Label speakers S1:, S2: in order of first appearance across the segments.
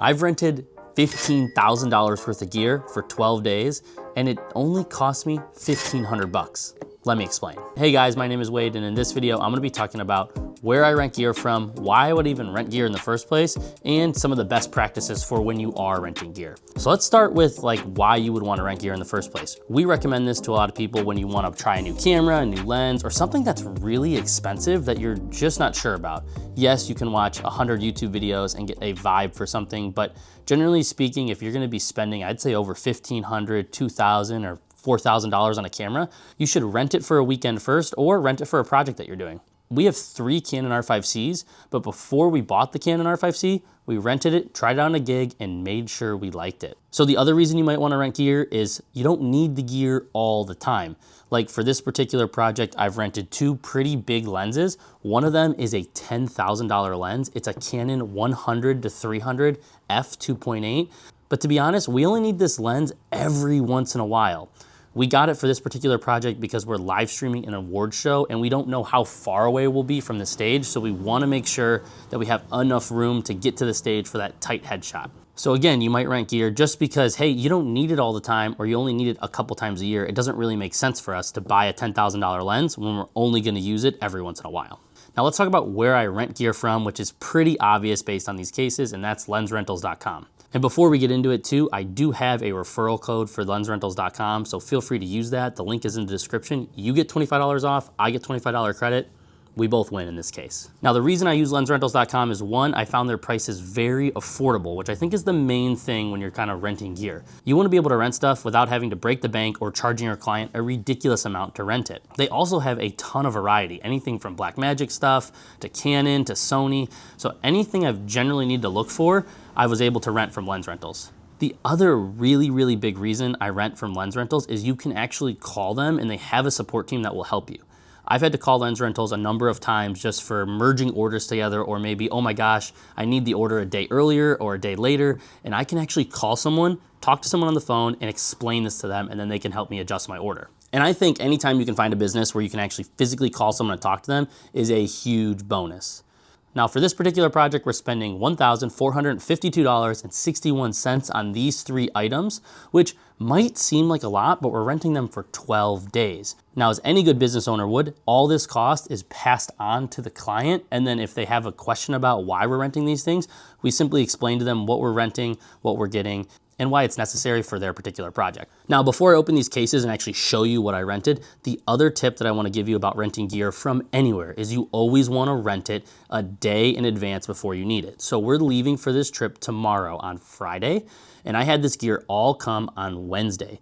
S1: I've rented $15,000 worth of gear for 12 days, and it only cost me 1,500 bucks. Let me explain. Hey guys, my name is Wade, and in this video, I'm gonna be talking about where I rent gear from, why I would even rent gear in the first place, and some of the best practices for when you are renting gear. So let's start with why you would wanna rent gear in the first place. We recommend this to a lot of people when you wanna try a new camera, a new lens, or something that's really expensive that you're just not sure about. Yes, you can watch 100 YouTube videos and get a vibe for something, but generally speaking, if you're gonna be spending, I'd say over $1,500, $2,000, or $4,000 on a camera, you should rent it for a weekend first or rent it for a project that you're doing. We have 3 Canon R5 Cs, but before we bought the Canon R5 C, we rented it, tried it on a gig, and made sure we liked it. So the other reason you might wanna rent gear is you don't need the gear all the time. Like for this particular project, I've rented 2 pretty big lenses. One of them is a $10,000 lens. It's a Canon 100-300 f2.8. But to be honest, we only need this lens every once in a while. We got it for this particular project because we're live streaming an award show and we don't know how far away we'll be from the stage. So we wanna make sure that we have enough room to get to the stage for that tight headshot. So again, you might rent gear just because, hey, you don't need it all the time or you only need it a couple times a year. It doesn't really make sense for us to buy a $10,000 lens when we're only gonna use it every once in a while. Now let's talk about where I rent gear from, which is pretty obvious based on these cases, and that's LensRentals.com. And before we get into it too, I do have a referral code for LensRentals.com, so feel free to use that. The link is in the description. You get $25 off, I get $25 credit. We both win in this case. Now the reason I use LensRentals.com is 1, I found their prices very affordable, which I think is the main thing when you're kind of renting gear. You wanna be able to rent stuff without having to break the bank or charging your client a ridiculous amount to rent it. They also have a ton of variety, anything from Blackmagic stuff to Canon to Sony. So anything I've generally need to look for, I was able to rent from LensRentals. The other really big reason I rent from LensRentals is you can actually call them and they have a support team that will help you. I've had to call LensRentals a number of times just for merging orders together, or maybe, oh my gosh, I need the order a day earlier or a day later, and I can actually call someone, talk to someone on the phone and explain this to them, and then they can help me adjust my order. And I think anytime you can find a business where you can actually physically call someone and talk to them is a huge bonus. Now for this particular project, we're spending $1,452.61 on these 3 items, which might seem like a lot, but we're renting them for 12 days. Now, as any good business owner would, all this cost is passed on to the client. And then if they have a question about why we're renting these things, we simply explain to them what we're renting, what we're getting, and why it's necessary for their particular project. Now, before I open these cases and actually show you what I rented, the other tip that I wanna give you about renting gear from anywhere is you always wanna rent it a day in advance before you need it. So we're leaving for this trip tomorrow on Friday, and I had this gear all come on Wednesday.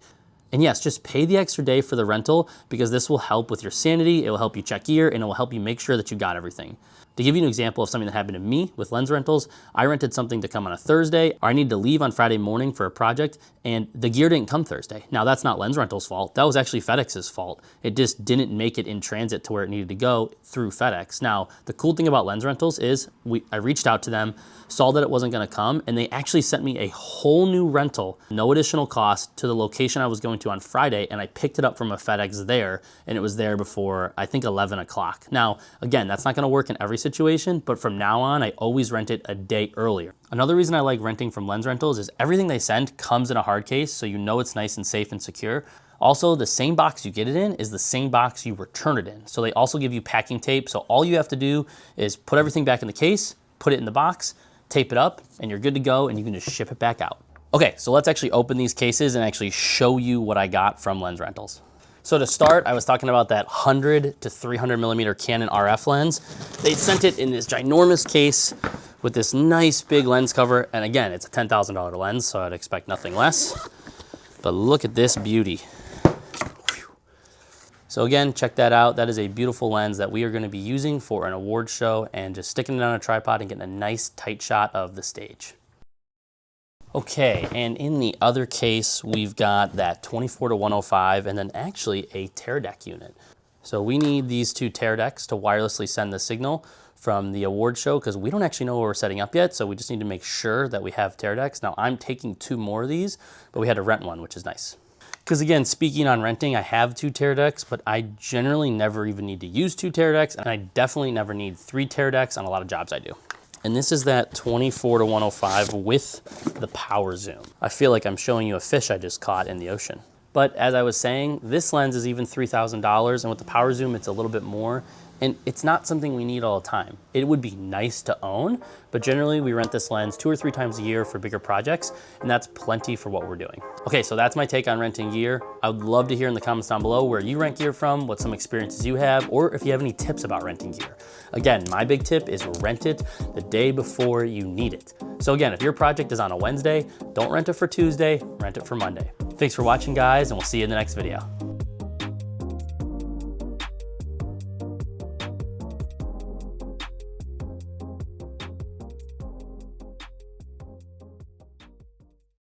S1: And yes, just pay the extra day for the rental because this will help with your sanity, it will help you check gear, and it will help you make sure that you got everything. To give you an example of something that happened to me with LensRentals, I rented something to come on a Thursday, or I needed to leave on Friday morning for a project, and the gear didn't come Thursday. Now that's not LensRentals' fault, that was actually FedEx's fault. It just didn't make it in transit to where it needed to go through FedEx. Now, the cool thing about LensRentals is I reached out to them, saw that it wasn't gonna come, and they actually sent me a whole new rental, no additional cost, to the location I was going to on Friday, and I picked it up from a FedEx there, and it was there before, I think, 11 o'clock. Now, again, that's not gonna work in every situation, but from now on, I always rent it a day earlier. Another reason I like renting from LensRentals is everything they send comes in a hard case, so you know it's nice and safe and secure. Also, the same box you get it in is the same box you return it in. So they also give you packing tape, so all you have to do is put everything back in the case, put it in the box, tape it up, and you're good to go, and you can just ship it back out. Okay, so let's actually open these cases and actually show you what I got from LensRentals. So to start, I was talking about that 100-300 millimeter Canon RF lens. They sent it in this ginormous case with this nice big lens cover. And again, it's a $10,000 lens, so I'd expect nothing less. But look at this beauty. So again, check that out. That is a beautiful lens that we are gonna be using for an award show and just sticking it on a tripod and getting a nice tight shot of the stage. Okay, and in the other case, we've got that 24-105 and then actually a Teradek unit. So we need these 2 Teradeks to wirelessly send the signal from the award show because we don't actually know what we're setting up yet, so we just need to make sure that we have Teradeks. Now I'm taking 2 more of these, but we had to rent one, which is nice. Because again, speaking on renting, I have 2 Teradeks, but I generally never even need to use 2 Teradeks, and I definitely never need 3 Teradeks on a lot of jobs I do. And this is that 24-105 with the power zoom. I feel like I'm showing you a fish I just caught in the ocean. But as I was saying, this lens is even $3,000, and with the power zoom, it's a little bit more. And it's not something we need all the time. It would be nice to own, but generally we rent this lens 2 or 3 times a year for bigger projects, and that's plenty for what we're doing. Okay, so that's my take on renting gear. I would love to hear in the comments down below where you rent gear from, what some experiences you have, or if you have any tips about renting gear. Again, my big tip is rent it the day before you need it. So again, if your project is on a Wednesday, don't rent it for Tuesday, rent it for Monday. Thanks for watching, guys, and we'll see you in the next video.